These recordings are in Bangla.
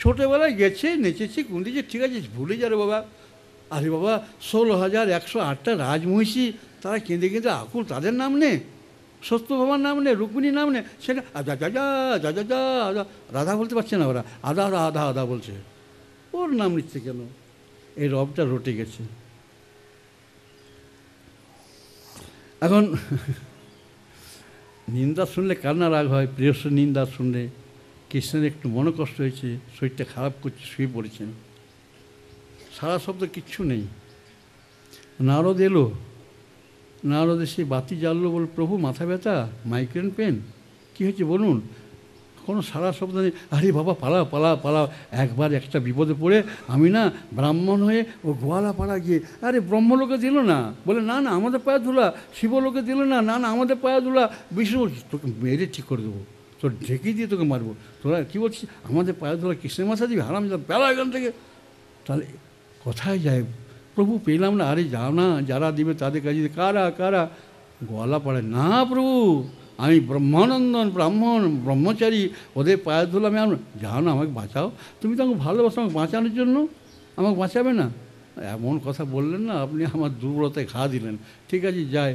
ছোটোবেলায় গেছে, নেচেছে, কুন্দিছে, ঠিক আছে, ভুলে যা রে বাবা। আরে বাবা, 16,108টা রাজমহিষী, তারা কেঁদে কেঁদে আকুল, তাদের নাম নে, সত্যভামার নাম নে, রুক্মিণীর নাম নে, সেটা আদা যা যা যা যা যা আদা, রাধা বলতে পারছে না ওরা, আদা আদা আদা আদা বলছে। ওর নাম নিচ্ছে কেন? এই রবটা রটে গেছে। এখন নিন্দা শুনলে কান্না রাগ হয়, প্রিয়সর নিন্দা শুনলে। কৃষ্ণের একটু মনোকষ্ট হয়েছে, শরীরটা খারাপ করছে, শুয়ে পড়েছেন, সারা শব্দ কিচ্ছু নেই। নারদ এলো, নারদ এসে বাতি জ্বাললো, বল প্রভু মাথা ব্যথা, মাইগ্রেন পেন, কী হয়েছে বলুন। কোনো সারা শব্দ নেই। আরে বাবা পালাও পালাও পালাও, একবার একটা বিপদে পড়ে আমি না ব্রাহ্মণ হয়ে ও গোয়ালা পাড়া গিয়ে, আরে ব্রহ্মলোকে দিল না, বলে না না আমাদের পায়ে ধুলা, শিবলোকে দিল না, না না আমাদের পায়ে ধুলা, বিষ্ণু বলছি তোকে মেরে ঠিক করে দেবো, তোর ঢেকে দিয়ে তোকে মারবো, তোরা কী বলছিস আমাদের পায়ে ধুলা কৃষ্ণের মাথা দিবি, হারাম যা বেলা এখান থেকে। তাহলে কোথায় যায় প্রভু, পেলাম না। আরে যাও না, যারা দিবে তাদের কাছে। কারা কারা? গোয়ালা পাড়ায়। না প্রভু, আমি ব্রহ্মানন্দন ব্রাহ্মণ ব্রহ্মচারী, ওদের পায়ের ধুলো আমি আমার। যাও না, আমাকে বাঁচাও, তুমি তো আমাকে ভালোবাসো, আমাকে বাঁচানোর জন্য আমাকে বাঁচাবে না? এমন কথা বললেন না আপনি, আমার দুর্বলতায় ঘা দিলেন। ঠিক আছে যায়।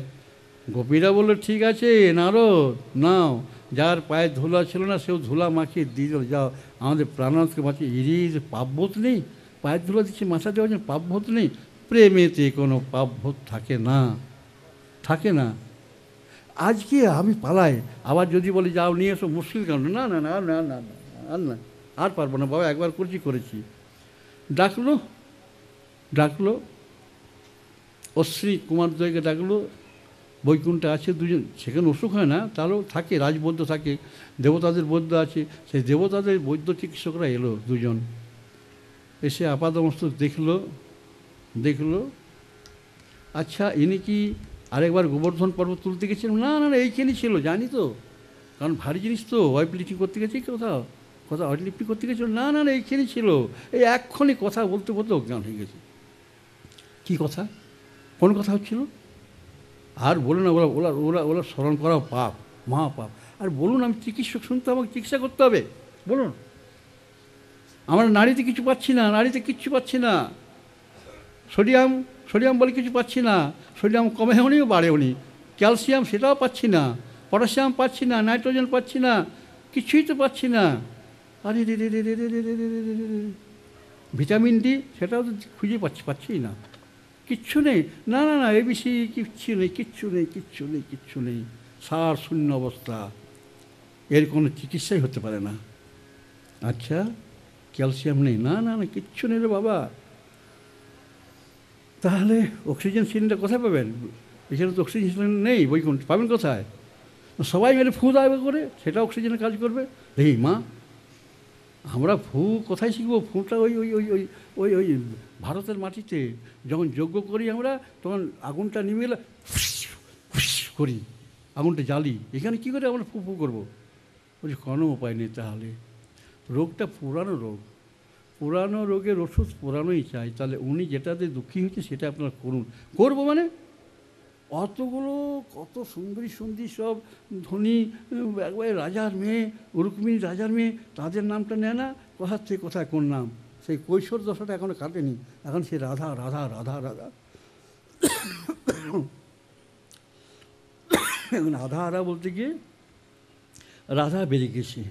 গোপীরা বললো ঠিক আছে নারদ নাও, যার পায়ে ধুলা ছিল না সেও ধুলা মাখিয়ে দিয়ে দিল, যাও আমাদের প্রাণনাথকে বাঁচিয়ে। ইরিজ পাপবোধ নেই, পায়ের ধুলা দিচ্ছে মাথা দেওয়ার জন্য, পাপবোধ নেই। প্রেমেতে কোনো পাপবোধ থাকে না, থাকে না। আজকে আমি পালাই, আবার যদি বলি যাও নিয়ে এসো, মুশকিল কেন? না না না না না আর না, আর পারবো না বাবা, একবার করেছি। ডাকলো ডাকলো অশ্বিনী কুমারদ্বয়কে ডাকলো, বৈকুণ্ঠে আছে দুজন, সেখানে অসুখ হয় না, তারও থাকে, রাজবৈদ্য থাকে, দেবতাদের বৈদ্য আছে, সেই দেবতাদের বৈদ্য চিকিৎসকরা এলো দুজন, এসে আপাদমস্তক দেখলো। আচ্ছা ইনি কি আরেকবার গোবর্ধন পর্বত তুলতে গেছিলেন? না না না, এইখানেই ছিল, জানি তো, কারণ ভারী জিনিস তো, ওয়েট লিফটিং করতে গেছি, কোথাও ওয়েট লিফটিং করতে গেছিল। না না না, এইখানেই ছিল। এই এক্ষুনি কথা বলতে বলতে অজ্ঞান হয়ে গেছে। কী কথা, কোন কথা হচ্ছিল? আর বলুন না, ওরা ওরা ওরা স্মরণ করাও পাপ, মহাপাপ। আর বলুন আমি চিকিৎসক, শুনতে আমাকে চিকিৎসা করতে হবে, বলুন। আমরা নাড়িতে কিছু পাচ্ছি না, নাড়িতে কিচ্ছু পাচ্ছি না, সোডিয়াম বলে কিছু পাচ্ছি না, সোডিয়াম কমেও নি বাড়েও নি, ক্যালসিয়াম সেটাও পাচ্ছি না, পটাশিয়াম পাচ্ছি না, নাইট্রোজেন পাচ্ছি না, কিছুই তো পাচ্ছি না। আরে রে রে রে রে রে রে রে রে রে রে, ভিটামিন ডি সেটাও তো খুঁজে পাচ্ছি না, কিচ্ছু নেই। না না না, এবিসি কিচ্ছু নেই, কিচ্ছু নেই, কিচ্ছু নেই, কিচ্ছু নেই, সার শূন্য অবস্থা, এর কোনো চিকিৎসাই হতে পারে না। আচ্ছা ক্যালসিয়াম নেই? না না না, কিচ্ছু নেই রে বাবা। তাহলে অক্সিজেন সিলিন্ডার কোথায় পাবেন? এখানে তো অক্সিজেন সিলিন্ডার নেই, বৈকুণ্ঠ পাবেন কোথায়? সবাই মিলে ফু দাবে করে, সেটা অক্সিজেনের কাজ করবে। দেখি মা, আমরা ফু কোথায় শিখবো? ফুটা ওই ওই ওই ওই ওই ওই ভারতের মাটিতে যখন যজ্ঞ করি আমরা, তখন আগুনটা নিমে গেলে করি, আগুনটা জ্বালি, এখানে কী করে আমরা ফু ফু করবো? বলছি কোনো উপায় নেই। তাহলে রোগটা পুরানো রোগ, পুরানো রোগের ওষুধ পুরানোই চাই। তাহলে উনি যেটাতে দুঃখী হচ্ছে সেটা আপনারা করুন। করবো মানে অতগুলো কত সুন্দরী সব ধনী, একবারে রাজার মেয়ে, রুক্মিণী রাজার মেয়ে, তাদের নামটা নেয় না? কোথার থেকে কোথায় কোন নাম, সেই কৈশোর দশাটা এখনও কাটেনি, এখন সে রাধা রাধা রাধা রাধা। এখন রাধা রাধা বলতে গিয়ে রাধা বেরিয়ে গেছে।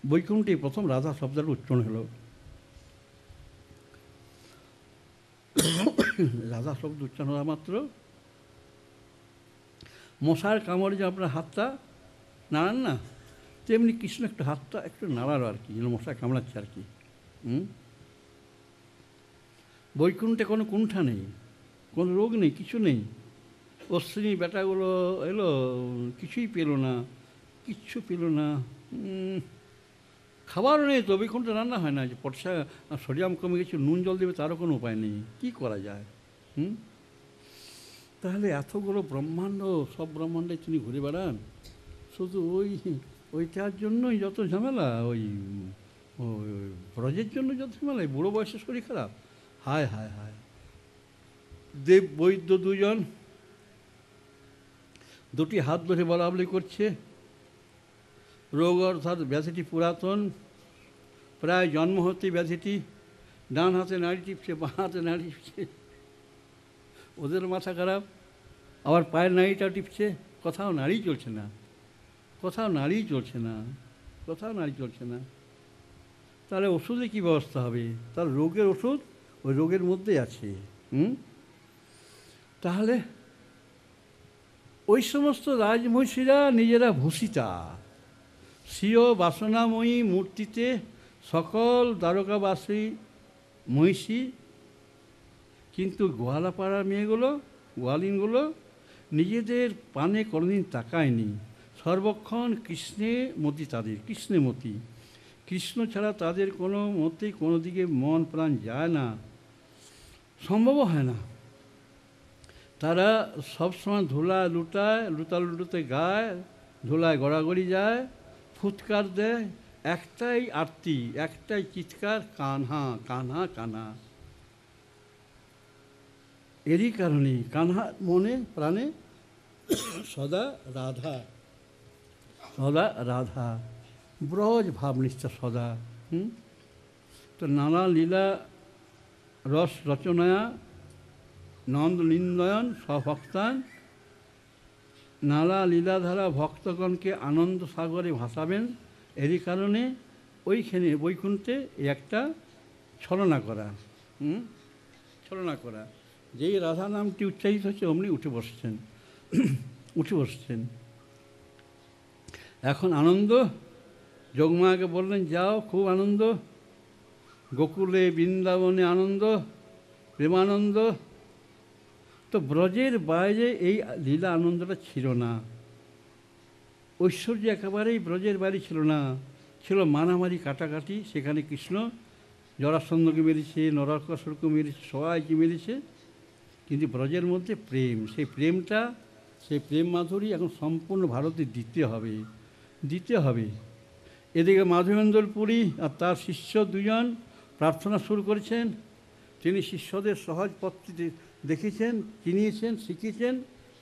বৈকুণ্ঠে প্রথম রাধা শব্দটা উচ্চারণ হলো। রাধা শব্দ উচ্চারণ হওয়া মাত্র মশার কামড়ে যে আপনার হাতটা নাড়ান না, তেমনি কৃষ্ণ একটু হাতটা একটু নাড়ালো আর কি, যেন মশা কামড়াচ্ছে আর কি। বৈকুণ্ঠে কোনো কুণ্ঠা নেই, কোনো রোগ নেই, কিছু নেই। অশ্বিনী বেটাগুলো এলো, কিছুই পেল না, কিচ্ছু পেল না। খাবারও নেই তো, বৈকুণ্ঠে রান্না হয় না, যে পটসা সোডিয়াম কমে গেছে, নুন জল দেবে তারও কোনো উপায় নেই, কী করা যায়? তাহলে এতগুলো ব্রহ্মাণ্ড, সব ব্রহ্মাণ্ডে তিনি ঘুরে বেড়ান, শুধু ওইটার জন্যই যত ঝামেলা, ওই ব্রজের জন্য যত ঝামেলা, বুড়ো বয়সে শরীর খারাপ। হায় হায় হায়। দেব বৈদ্য দুজন দুটি হাত ধরে বলাবলি করছে, রোগ অর্থাৎ ব্যাধিটি পুরাতন, প্রায় জন্ম হতে ব্যাধিটি, ডান হাতে নাড়ি টিপছে, বাঁ হাতে নাড়ি টিপছে, ওদের মাথা খারাপ। আবার পায়ের নাড়িটাও টিপছে, কোথাও নাড়ি চলছে না, কোথাও নাড়ি চলছে না, কোথাও নাড়ি চলছে না। তাহলে ওষুধে কী ব্যবস্থা হবে? তার রোগের ওষুধ ওই রোগের মধ্যেই আছে। তাহলে ওই সমস্ত রাজমহিষীরা নিজেরা ভূষিতা, স্বীয় বাসনাময়ী মূর্তিতে সকল দ্বারকাবাসী মহিষী, কিন্তু গোয়ালাপাড়ার মেয়েগুলো, গোয়ালিনগুলো নিজেদের পানে কোনোদিন তাকায়নি। সর্বক্ষণ কৃষ্ণে মতি, তাদের কৃষ্ণে মতি, কৃষ্ণ ছাড়া তাদের কোনো মতেই কোনো দিকে মন প্রাণ যায় না, সম্ভব হয় না। তারা সবসময় ধুলা লুটায়, লুটালুটোতে গায়, ধুলায় গড়াগড়ি যায়, ফুৎকার দেয়, একটাই আরতি, একটাই চিৎকার, কানহা কানহা কানহা। এরই কারণে কানহা মনে প্রাণে সদা রাধা, সদা রাধা, ব্রজ ভাবনিষ্ঠা সদা। তো নানা লীলা রস রচনায়া নন্দ নিন্দয়ন স্বভক্তান, নানা লীলাধারা ভক্তগণকে আনন্দ সাগরে ভাসাবেন। এরই কারণে ওইখানে বৈকুণ্ঠে একটা ছলনা করা, ছলনা করা, যেই রাধা নামটি উচ্চারিত হচ্ছে অমনি উঠে বসছেন, উঠে বসছেন। এখন আনন্দ, যোগমাকে বললেন যাও, খুব আনন্দ, গোকুলে বৃন্দাবনে আনন্দ, প্রেমানন্দ। তো ব্রজের বাইরে এই লীলা আনন্দটা ছিল না, ঐশ্বর্য একেবারেই ব্রজের বাইরে ছিল না, ছিল মারামারি কাটাকাটি। সেখানে কৃষ্ণ জরাসন্ধকে মেরেছে, নরকাসুরকে মেরেছে, সবাইকে মেরেছে, কিন্তু ব্রজের মধ্যে প্রেম, সেই প্রেমটা, সেই প্রেম মাধুরী এখন সম্পূর্ণ ভারতে দিতে হবে, দিতে হবে। এদিকে মাধবেন্দ্র পুরী আর তার শিষ্য দুজন প্রার্থনা শুরু করেছেন। তিনি শিষ্যদের সহজ পথটি দেখেছেন, চিনিয়েছেন, শিখিয়েছেন।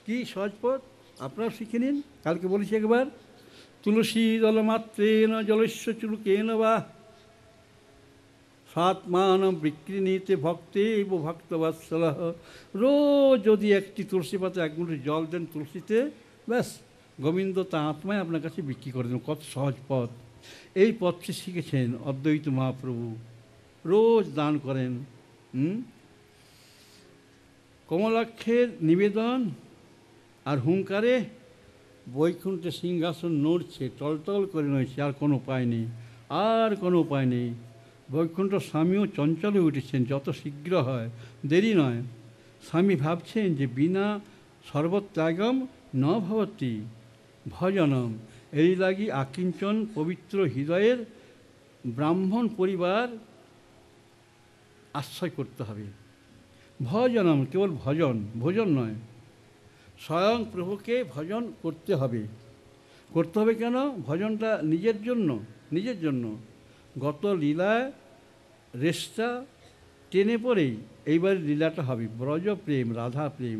কি সহজ পথ? আপনারাও শিখে নিন। কালকে বলেছি একবার, তুলসী দলমাত্রেণ জলস্য চুলকেন বা সাত্মান বিক্রিণীতে ভক্তে ভক্তবৎসল। রোজ যদি একটি তুলসী পাতা এক মুঠো জল দেন তুলসীতে, ব্যাস গোবিন্দ তা আত্মায় আপনার কাছে বিক্রি করে দেন। কত সহজ পথ! এই পথটি শিখেছেন অদ্বৈত মহাপ্রভু, রোজ দান করেন। কমলাক্ষের নিবেদন আর হুঙ্কারে বৈকুণ্ঠে সিংহাসন নড়ছে, টলটল করে নড়ছে, আর কোনো উপায় নেই, আর কোনো উপায় নেই। বৈকুণ্ঠ স্বামীও চঞ্চল হয়ে উঠেছেন, যত শীঘ্র হয়, দেরি নয়। স্বামী ভাবছেন যে বিনা সর্বত্যাগম ন ভবতি ভজনম, এই লাগি আকিঞ্চন পবিত্র হৃদয়ের ব্রাহ্মণ পরিবার আশ্রয় করতে হবে। ভজনম কেবল ভজন, ভোজন নয়, স্বয়ং প্রভুকে ভজন করতে হবে। করতে হবে কেন? ভজনটা নিজের জন্য, নিজের জন্য। গত লীলায় রেশটা টেনে পড়েই এইবার লীলাটা হবে ব্রজ প্রেম, রাধা প্রেম,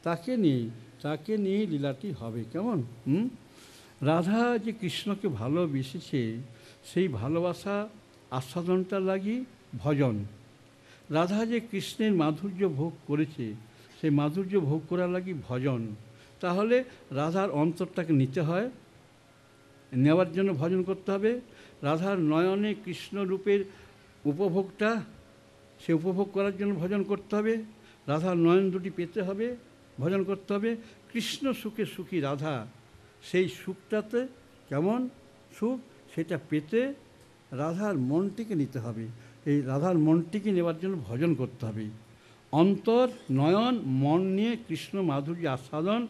তাকে নিয়ে লীলাটি হবে। কেমন? রাধা যে কৃষ্ণকে ভালোবেসেছে, সেই ভালোবাসা আস্বাদনটা লাগি ভজন। রাধা যে কৃষ্ণের মাধুর্য ভোগ করেছে, সেই মাধুর্য ভোগ করার লাগি ভজন। তাহলে রাধার অন্তরটাকে নিতে হয়, নেওয়ার জন্য ভজন করতে হবে। রাধার নয়নে কৃষ্ণ রূপের উপভোগটা, সে উপভোগ করার জন্য ভজন করতে হবে। রাধার নয়ন দুটি পেতে হবে, ভজন করতে হবে। কৃষ্ণ সুখে সুখী রাধা, সেই সুখটাতে কেমন সুখ, সেটা পেতে রাধার মনটিকে নিতে হবে। এই রাধার মনটিকে নেওয়ার জন্য ভজন করতে হবে। অন্তর, নয়ন, মন নিয়ে কৃষ্ণ মাধুর্য আস্বাদন,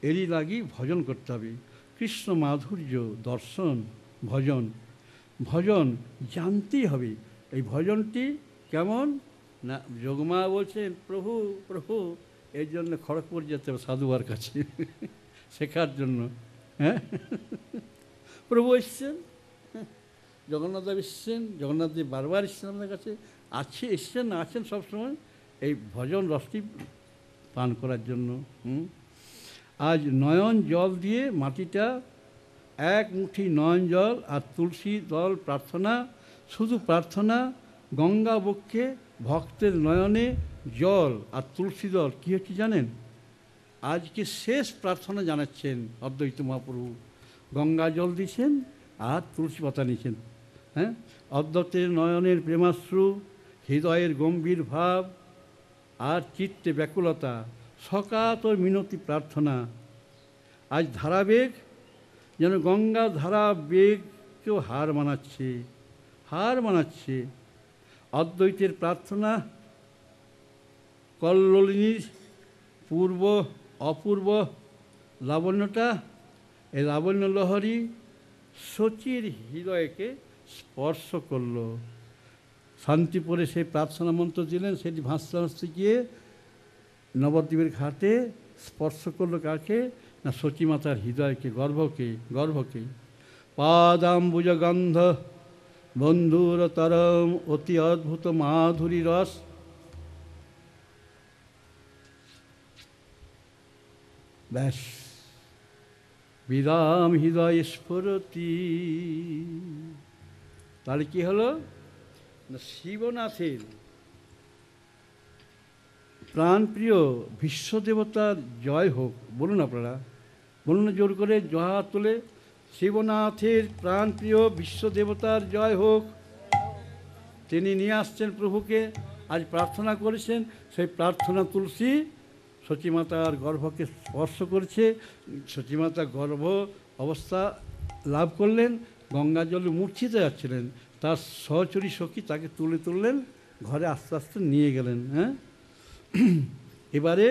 এরই লাগি ভজন করতে হবে। কৃষ্ণ মাধুর্য দর্শন, ভজন, ভজন জানতেই হবে। এই ভজনটি কেমন না, যোগমা বলছেন প্রভু প্রভু, এই জন্য খড়গপুর যেতে হবে সাধুবার কাছে শেখার জন্য। হ্যাঁ, প্রভু এসছেন, জগন্নাথদেব এসছেন, জগন্নাথদেব বারবার এসছেন আপনার কাছে, এসছেন আছেন সবসময় এই ভজন রসটি পান করার জন্য। আজ নয়ন জল দিয়ে মাটিটা, এক মুঠি নয়ন জল আর তুলসী দল প্রার্থনা, শুধু প্রার্থনা, গঙ্গা বক্ষে ভক্তের নয়নে জল আর তুলসী দল কী হচ্ছে জানেন? আজকে শেষ প্রার্থনা জানাচ্ছেন অদ্বৈত মহাপ্রভু। গঙ্গা জল দিচ্ছেন আর তুলসী পাতা নিচ্ছেন। হ্যাঁ, অদ্বৈতের নয়নের প্রেমাশ্রু, হৃদয়ের গম্ভীর ভাব আর চিত্তে ব্যাকুলতা, সকাতর মিনতি প্রার্থনা। আজ ধারাবেগ যেন গঙ্গা ধারা বেগকেও হার মানাচ্ছে। অদ্বৈতের প্রার্থনা কল্লোলিনীর অপূর্ব লাবণ্যটা, এই লাবণ্য লহরী শচীর হৃদয়কে স্পর্শ করল। শান্তিপুরে সেই প্রার্থনা মন্ত্র দিলেন, সেটি ভাসতে ভাসতে গিয়ে নবদ্বীপের ঘাটে স্পর্শ করলো কাকে? না শচী মাতার হৃদয়কে, গর্ভকে। পাদাম্বুজ গন্ধ বন্ধুর তরম অতি অদ্ভুত মাধুরী রস, ব্যাস বিরাম হৃদয় স্ফুরতি। তাহলে কি হলো? না শিবনাথের প্রাণপ্রিয় বিশ্বদেবতার জয় হোক। বলুন আপনারা, বলুন জোর করে, জয় তোলে। শিবনাথের প্রাণপ্রিয় বিশ্বদেবতার জয় হোক। তিনি নিয়ে আসছেন প্রভুকে, আজ প্রার্থনা করেছেন। সেই প্রার্থনা তুলসী সচীমাতার গর্ভকে স্পর্শ করেছে। সচীমাতা গর্ভ অবস্থা লাভ করলেন, গঙ্গা জলে মূর্ছিত যাচ্ছিলেন। তার সহচরী সখী তাকে তুললেন, ঘরে আস্তে আস্তে নিয়ে গেলেন। হ্যাঁ, এবারে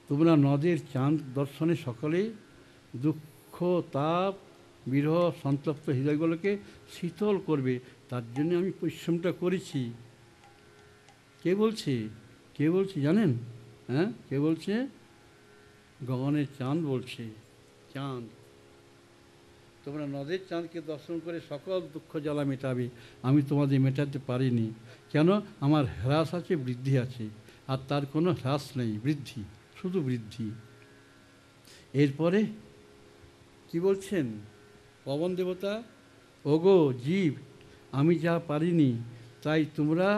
তোমরা নদের চাঁদ দর্শনে সকলেই দুঃখ, তাপ, বিরহ, সন্তপ্ত হৃদয়গুলোকে শীতল করবে। তার জন্য আমি পরিশ্রমটা করেছি। কে বলছে জানেন? হ্যাঁ, কে বলছে? গগনের চাঁদ বলছে। চাঁদ, তোমরা নদের চাঁদকে দর্শন করে সকল দুঃখ জ্বালা মেটাবে। আমি তোমাদের মেটাতে পারিনি। কেন? আমার হ্রাস আছে, বৃদ্ধি আছে, আর তার কোনো হ্রাস নেই, বৃদ্ধি, শুধু বৃদ্ধি। এরপরে কি বলছেন পবন দেবতা? ওগো জীব, আমি যা পারিনি তাই তোমরা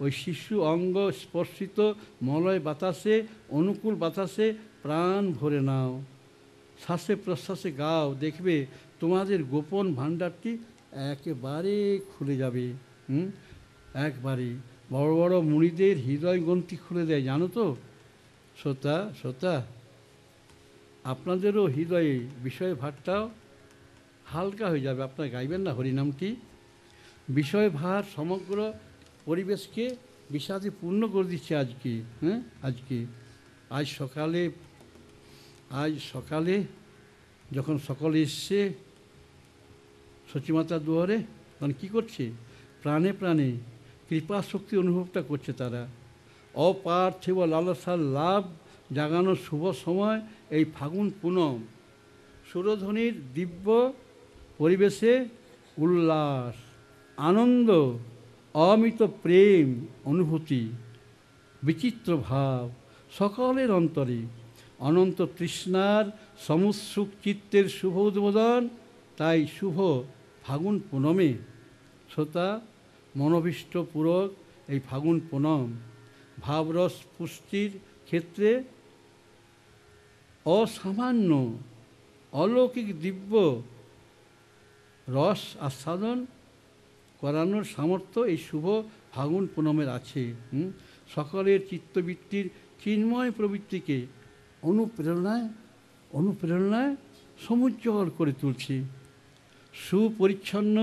ওই শিশু অঙ্গ স্পর্শিত মলয় বাতাসে, অনুকূল বাতাসে প্রাণ ভরে নাও, শ্বাসে প্রশ্বাসে গাও। দেখবে তোমাদের গোপন ভাণ্ডারটি একেবারে খুলে যাবে। একবারে বড় বড় মুনিদের হৃদয় গ্রন্থি খুলে দেয়, জানো তো? শ্রোতা, আপনাদেরও হৃদয়ে বিষয় ভারটাও হালকা হয়ে যাবে। আপনারা গাইবেন না হরিনামটি? বিষয় ভার সমগ্র পরিবেশকে বিষাদে পূর্ণ করে দিচ্ছে আজকে। হ্যাঁ, আজ সকালে যখন সকলে এসছে সচীমাতার দুয়ারে, তখন কী করছে? প্রাণে প্রাণে কৃপা শক্তি অনুভবটা করছে তারা। অপার্থিব লালসার লাভ জাগানোর শুভ সময় এই ফাগুন পুনম। সুরধ্বনির দিব্য পরিবেশে উল্লাস, আনন্দ, অমিত প্রেম অনুভূতি, বিচিত্র ভাব সকলের অন্তরে। অনন্ত তৃষ্ণার সমুৎসুক চিত্তের শুভ উদ্বোধন। তাই শুভ ফাগুন পুনমে শ্রোতা মনোভীষ্ট পূরক এই ফাগুন পুনম ভাবরস পুষ্টির ক্ষেত্রে অসামান্য অলৌকিক দিব্য রস আস্বাদন করানোর সামর্থ্য এই শুভ ফাগুন পুনমের আছে। সকলের চিত্তবৃত্তির চিন্ময় প্রবৃত্তিকে অনুপ্রেরণায় সমুজ্জ্বল করে তুলছে। সুপরিচ্ছন্ন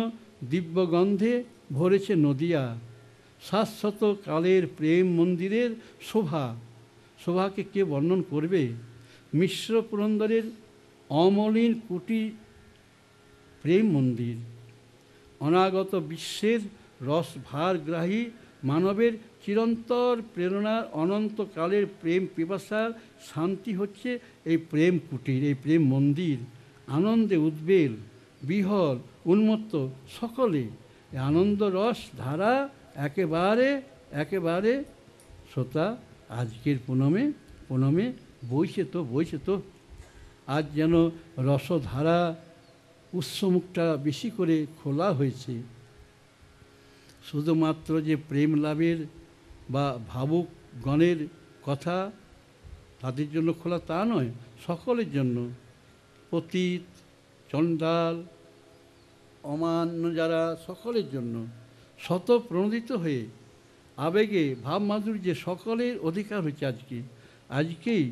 দিব্যগন্ধে ভরেছে নদিয়া। শাশ্বত কালের প্রেম মন্দিরের শোভাকে কে বর্ণন করবে? মিশ্র পুরন্দরের অমলিন কুটি প্রেম মন্দির। অনাগত বিশ্বের রসভারগ্রাহী মানবের চিরন্তর প্রেরণার অনন্তকালের প্রেম পিপাসার শান্তি হচ্ছে এই প্রেম কুটির, এই প্রেম মন্দির। আনন্দে উদ্বেল, বিহল, উন্মত্ত সকলে এই আনন্দ রস ধারা একেবারে শ্রোতা আজকের পুনমে বইছে তো। আজ যেন রসধারা উৎসমুখটা বেশি করে খোলা হয়েছে। শুধুমাত্র যে প্রেম লাভের বা ভাবুকগণের কথা তাদের জন্য খোলা তা নয়, সকলের জন্য। পতিত, চণ্ডাল, অমান্য যারা, সকলের জন্য স্বতঃপ্রণোদিত হয়ে আবেগে ভাবমাধুর্যে সকলের অধিকার হয়েছে। আজকেই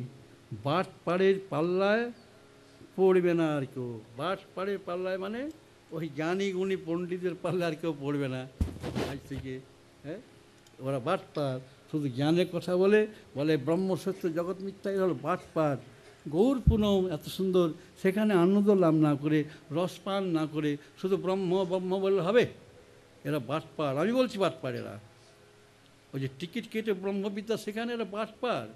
বাটপাড়ের পাল্লায় পড়বে না আর কেউ। বাটপাড়ের পাল্লায় মানে ওই জ্ঞানী গুণী পণ্ডিতের পাল্লায় আর কেউ পড়বে না আজ থেকে। হ্যাঁ, ওরা বাটপাড়, শুধু জ্ঞানের কথা বলে ব্রহ্মসত্য জগৎ মিথ্যা, হলো বাটপাড়। গৌর পুনম এত সুন্দর, সেখানে আনন্দ লাভ না করে, রসপান না করে শুধু ব্রহ্ম ব্রহ্ম বললে হবে? এরা বাটপাড়, আমি বলছি বাটপাড় এরা। ওই যে টিকিট কেটে ব্রহ্মবিদ্যা, সেখানে এরা বাটপাড়।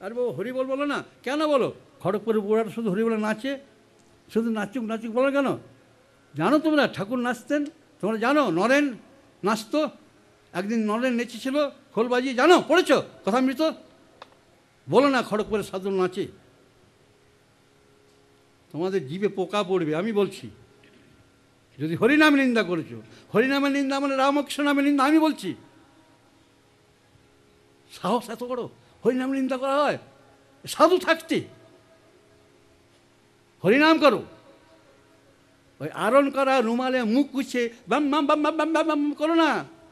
আর বাবু হরিবল বলো না কেন? বলো খড়গপুরের বুড়ারা শুধু হরিবলে নাচে, শুধু নাচুক নাচুক বলো কেন? জানো তোমরা ঠাকুর নাচতেন? তোমরা জানো নরেন নাচতো? একদিন নরেন নেচেছিল খোল বাজিয়ে, জানো? পড়েছ কথামৃত? বলো না খড়গপুরের সাধু নাচে। তোমাদের জিভে পোকা পড়বে, আমি বলছি। যদি হরিনাম নিন্দা করেছো, হরিনামের নিন্দা মানে রামকৃষ্ণ নামের নিন্দা, আমি বলছি। সাহস এত বড়, হরিনাম নিন্দা করা হয়? সাধু থাকতে হরিনাম করো। ওই আরণ করা, রুমালে মুখ গুছে বাম বাম বাম বাম বাম বাম করো না,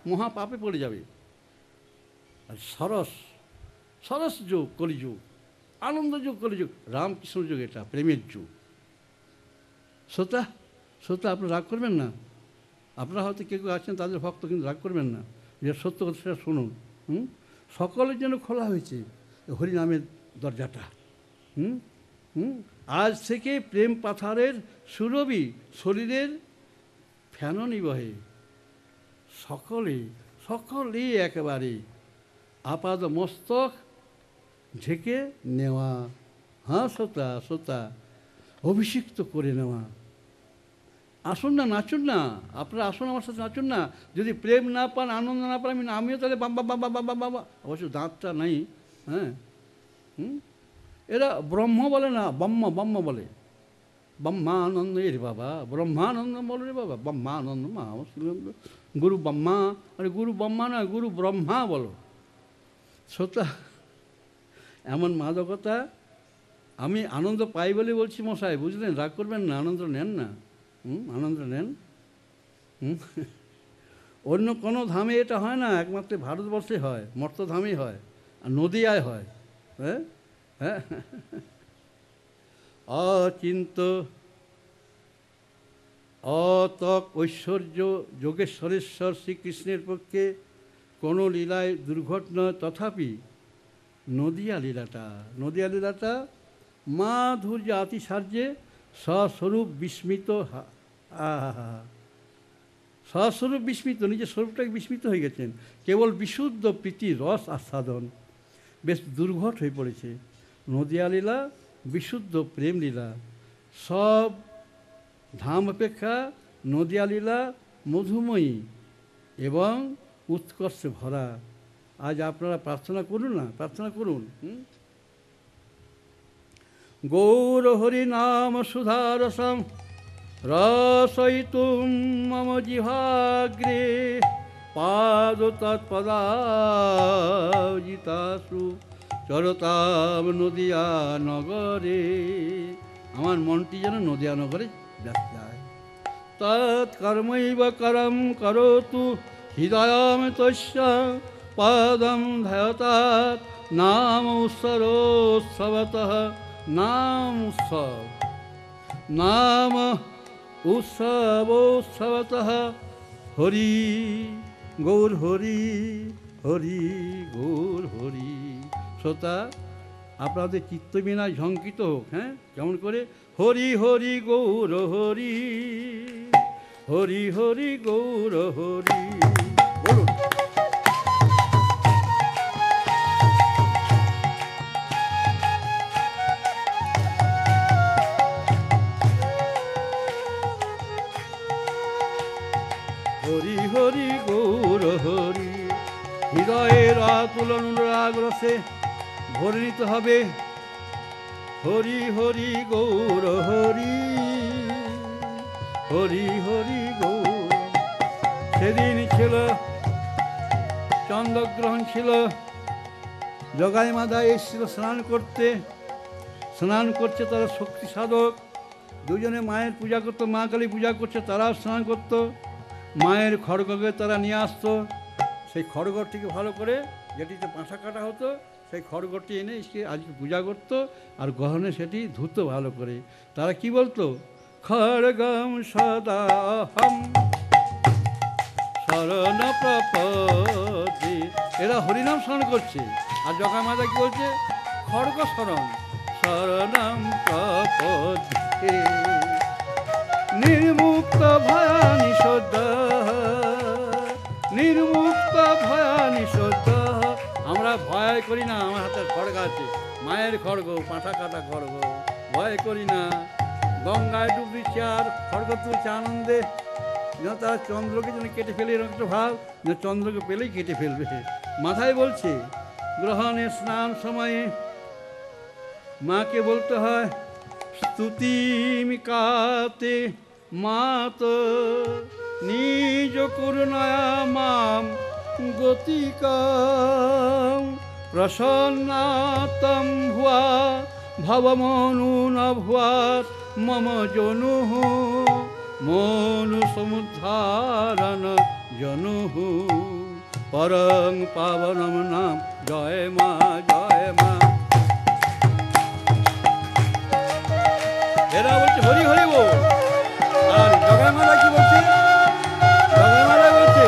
মহা পাপে পড়ে যাবে। আর সরস সরস যুগ, কলিযুগ, আনন্দ যুগ, কলিযুগ, রামকৃষ্ণ যুগ, এটা প্রেমের যুগ। শ্রোতা শ্রোতা আপনারা রাগ করবেন না। আপনারা হয়তো কেউ কেউ আছেন তাদের ভক্ত, কিন্তু রাগ করবেন না, যে সত্য কথা সেটা শুনুন। সকলের জন্য খোলা হয়েছে হরিনামের দরজাটা। আজ থেকে প্রেম পাথারের সুরভি শরীরের ফেননি বহে। সকলেই একেবারে আপাদ মস্তক ঝেঁকে নেওয়া। হ্যাঁ শ্রোতা শ্রোতা, অভিষিক্ত করে নেওয়া। আসুন না, নাচুন না, আপনারা আসুন আমার সাথে, নাচুন না। যদি প্রেম না পান, আনন্দ না পান, আমিও তাহলে বাবা বাবা বাবা বাবা, অবশ্য দাঁতটা নেই। হ্যাঁ, এরা ব্রহ্ম বলে না, ব্রহ্ম বলে। ব্রহ্মানন্দ রে বাবা, ব্রহ্মানন্দ বলে রে বাবা, ব্রহ্মানন্দ মা গুরু ব্রহ্মা। আরে গুরু ব্রহ্মা না, গুরু ব্রহ্মা বলো। শ্রোতা, এমন মাদকতা আমি আনন্দ পাই বলে বলছি মশাই, বুঝলেন? রাগ করবেন না, আনন্দ নেন না। আনন্দ নেন। অন্য কোনো ধামে এটা হয় না, একমাত্র ভারতবর্ষে হয়, মর্তধামেই হয়, আর নদিয়ায় হয়। হ্যাঁ হ্যাঁ, অচিন্ত অতক ঐশ্বর্য যোগেশ্বরেশ্বর শ্রীকৃষ্ণের পক্ষে কোনো লীলায় দুর্ঘটনা, তথাপি নদিয়া লীলাটা মাধুর্য আতিশার্যে স্বস্বরূপ বিস্মিত। স্বস্বরূপ বিস্মিত, নিজের স্বরূপটাকে বিস্মিত হয়ে গেছেন। কেবল বিশুদ্ধ প্রীতি রস আস্বাদন বেশ দুর্ঘট হয়ে পড়েছে। নদিয়া লীলা বিশুদ্ধ প্রেম লীলা। সব ধাম অপেক্ষা নদিয়া লীলা মধুময়ী এবং উৎকর্ষে ভরা। আজ আপনারা প্রার্থনা করুন না, প্রার্থনা করুন। গৌর হরি নাম সুধারসম রসয়িতুম মম জিহাগ্রে পাদ তৎপদাজিতাসু চরতাম নদিয়া নগরে। আমার মনটি যেন নদিয়া নগরে ব্যস্ত যায়। তৎকর্মৈব করম করোতু হৃদয়ম তস্য পদম ধ্যায়তাৎ নাম উৎসবোৎসবতঃ। নাম উৎসবোৎসবতঃ হরি গৌর হরি, হরি গৌর হরি। শ্রোতা, আপনাদের চিত্তবিনায় ঝঙ্কিত হোক। হ্যাঁ, কেমন করে? হরি হরি গৌর হরি, হরি হরি গৌর হরি। বলুন। হরি হরি গৌর হরি। হৃদয়ের আতুল অনুরাগ রসে ভরে নিতে হবে হরি হরি গৌর হরি। হরি হরি গো। সেদিন ছিল চন্দ্রগ্রহণ ছিল, জগাই মাদা এসেছিল স্নান করতে। স্নান করছে তারা শক্তি সাধক, দুজনে মায়ের পূজা করতো, মা কালী পূজা করছে, তারাও স্নান করতো। মায়ের খড়গকে তারা নিয়ে আসতো, সেই খড়গটিকে ভালো করে, যেটিতে পাঁঠা কাটা হতো, সেই খড়গটি এনে এসে আজকে পূজা করতো, আর গহনে সেটি ধুতো ভালো করে। তারা কি বলতো? খড়গম সদাহম শরণ প্রপদে। এরা হরিনাম স্মরণ করছে, আর জগা মাতা কি বলছে? খড়গ শরণ, শরণম প্রপদে। নির্মুক্ত ভয়ানিষোধ, নির্মুক্ত ভয়ানিষোধ। আমরা ভয় করি না, আমার হাতে খড়গ আছে, মায়ের খড়গ, পাঁঠা কাটা খড়গ, ভয় করি না। গঙ্গায় ডুব দিচ্ছে আর খড়গ তুলছে আনন্দে, যেন তারা চন্দ্রকে যেন কেটে ফেলে, এরকম একটা ভাব যে চন্দ্রকে পেলেই কেটে ফেলবে। মাথায় বলছে গ্রহণে স্নান সময়ে মাকে বলতে হয় স্তুতিমিকাতে মাত নিজ করুণায়া মাম গতিকাম প্রসন্নাতম ভুয়া ভবমনুনভুয়াত মম জনুঃ মনু সমুদ্ধারণ জনুঃ পরং পাবনম নাম। জয় মা, জয় মা। এরা বলছে হরি হরি বল, আর জগন্মাতা কি বলছে? জগন্মাতা বলছে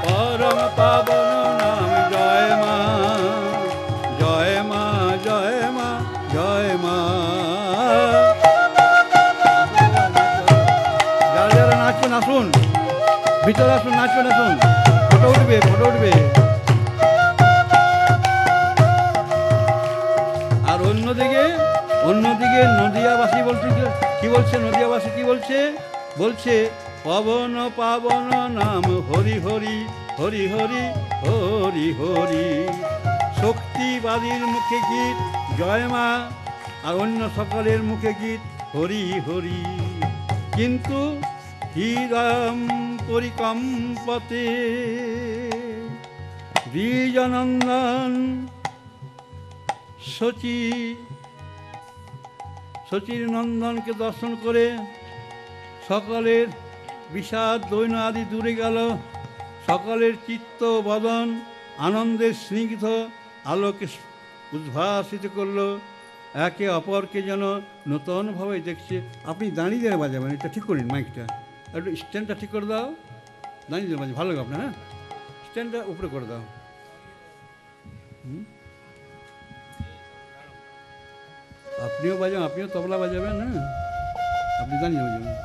পরম পাবন নাম। জয় মা, জয় মা, জয় মা, জয় মা। যারা যারা নাচবেন আসুন, ভিতরে আসুন, নাচবেন আসুন, ফটো উঠবে, ফটো উঠবে। আর অন্যদিকে নদিয়াবাসী বলছে কি বলছে? নদিয়াবাসী কি বলছে? বলছে পবন পাবন নাম হরি হরি, হরি হরি, হরি হরি। শক্তিবাদীর মুখে গীত জয় মা, আর অন্য সকলের মুখে গীত হরি হরি। কিন্তু হৃদয়ম পরিকম্পতে দ্বিজনন্দন শচীর নন্দনকে দর্শন করে সকলের বিষাদ দৈন্য আদি দূরে গেল। সকলের চিত্ত বদন আনন্দের স্নিগ্ধ আলোকে উদ্ভাসিত করল, একে অপরকে যেন নূতনভাবে দেখছে। আপনি দাঁড়িয়ে দিয়ে বাজাবেন, এটা ঠিক করেন, মাইকটা একটু স্ট্যান্ডটা ঠিক করে দাও, দাঁড়িয়ে দিয়ে বাজে ভালো লাগবে আপনার। হ্যাঁ, স্ট্যান্ডটা উপরে করে দাও। আপনিও বাজাবেন, আপনিও তবলা বাজাবেন। হ্যাঁ, আপনি দাঁড়িয়ে বাজাবেন।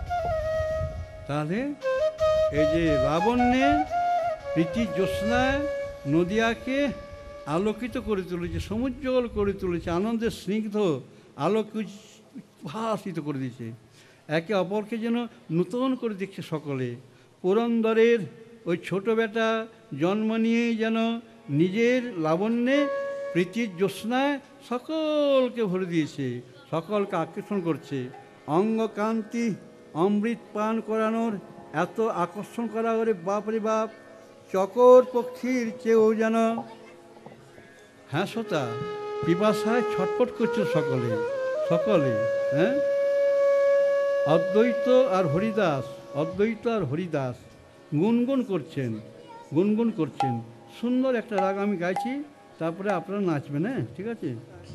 তাহলে এই যে লাবণ্যে প্রীতির জ্যোৎস্নায় নদিয়াকে আলোকিত করে তুলেছে, সমুজ্জ্বল করে তুলেছে, আনন্দের স্নিগ্ধ আলোকে উদ্ভাসিত করে দিয়েছে, একে অপরকে যেন নূতন করে দেখছে সকলে। পুরন্দরের ওই ছোট বেটা জন্ম নিয়েই যেন নিজের লাবণ্যে প্রীতির জ্যোৎস্নায় সকলকে ভরে দিয়েছে, সকলকে আকর্ষণ করছে। অঙ্গকান্তি অমৃত পান করানোর এত আকর্ষণ করা ওরে বাপরে বাপ, চকর পক্ষীর চেয়েও যেন হ্যাঁসতা পিপাসায় ছটফট করছে সকলে সকলে। হ্যাঁ, অদ্বৈত আর হরিদাস, অদ্বৈত আর হরিদাস গুনগুন করছেন, গুনগুন করছেন। সুন্দর একটা রাগ আমি গাইছি, তারপরে আপনারা নাচবেন। হ্যাঁ, ঠিক আছে,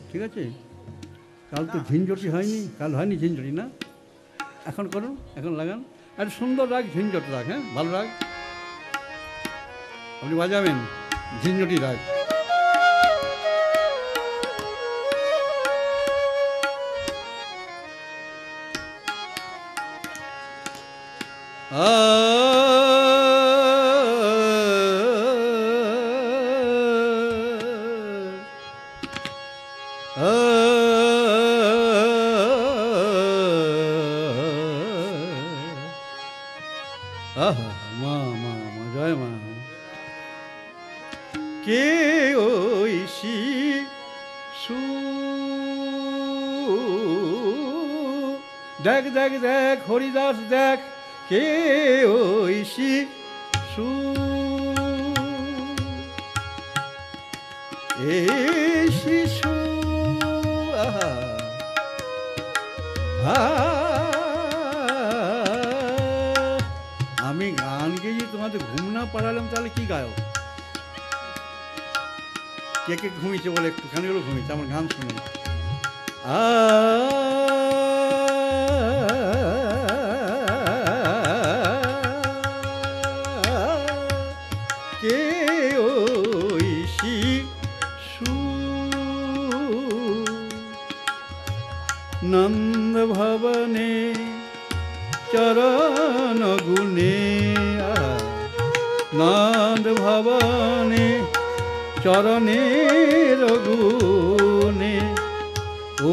ঠিক আছে। কাল তো ঝিঞ্ঝটি হয়নি, কাল হয়নি ঝিঞ্ঝটি না? এখন করুন, এখন লাগান একটা সুন্দর রাগ, ঝিঞ্ঝট রাগ। হ্যাঁ, ভালো রাগ আপনি বাজাবেন, ঝিঞ্ঝটি রাগ। মা মা মা, জয় মা। কে ঐশী দেখ দেখ দেখ হরিদাস দেখ কে ওই শিশু, এই শিশু আমি গান গেয়ে তোমাদের ঘুম না পাড়ালাম তাহলে কি গায়ক? কে কে ঘুমিয়েছে বলে একটুখানি হলেও ঘুমিয়েছে আমার গান শুনে। কে ওই শিশু নন্দ ভবনে চরণ গুণে, নন্দ ভবনে চরণের গুণে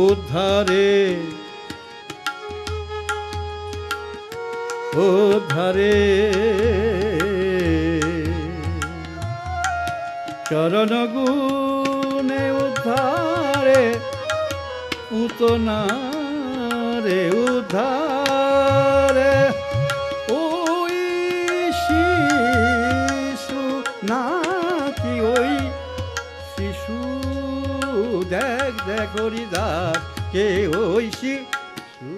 উদ্ধারে উদ্ধারে চরণ গুণে উদ্ধারে পুতনারে উদ্ধারে ওই শিশু নাকি ওই শিশু, দেখ দেখ হরিদাস কে ওই শিশু।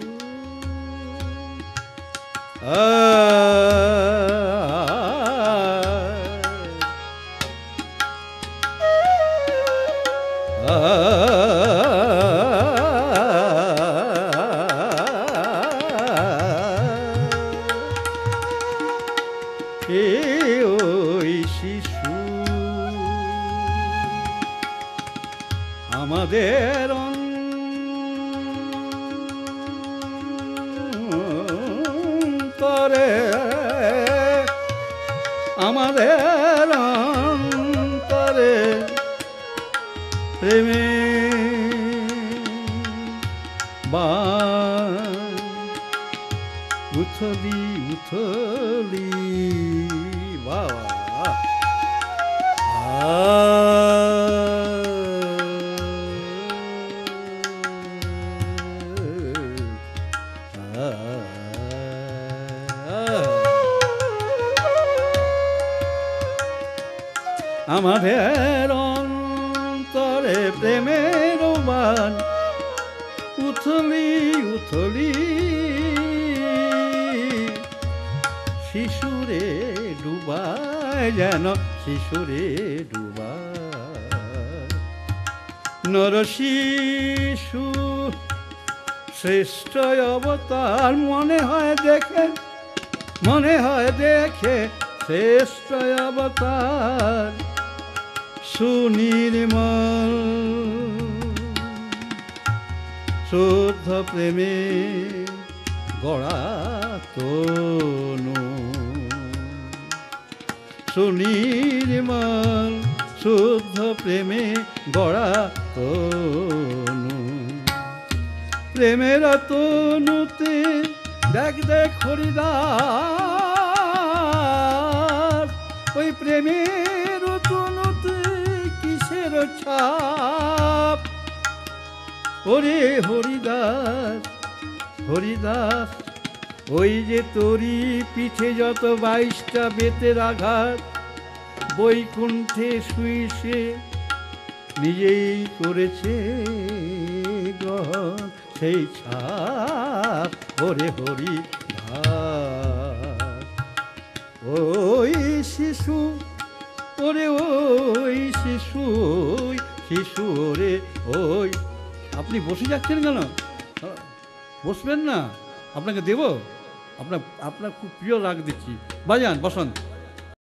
কে ওই শিশু আমাদের অন্তরে, আমাদের অন্তরে প্রেমে বান উথলি উথলি বাবা আমাদের অন্তরে প্রেমের বান উথলি উথলি শিশুরে ডুবায় যেন শিশুরে ডুবায়। নর শিশু শ্রেষ্ঠ অবতার মনে হয় দেখে, মনে হয় দেখে শ্রেষ্ঠ অবতার সুনির্মল শুদ্ধ প্রেমে গড়া তনু, সুনির্মল শুদ্ধ প্রেমে গড়া তনু। প্রেমের তনুতে দেখ দেখ হরিদাস ওই প্রেমের তনুতে কিসের ছাপ, ওরে হরিদাস হরিদাস ওই যে তোরি পিঠে যত 22টা বেতের আঘাত বৈকুণ্ঠে শুইছে নিজেই করেছে গ্রহণ সেই ছাপ, ওরে হরিদাস ওই শিশু, ওরে ওই শিশু শিশু ওরে ওই। আপনি বসে যাচ্ছেন কেন? বসবেন না, আপনাকে দেব, আপনার খুব প্রিয় রাগ দিচ্ছি, বাজান বসন্ত।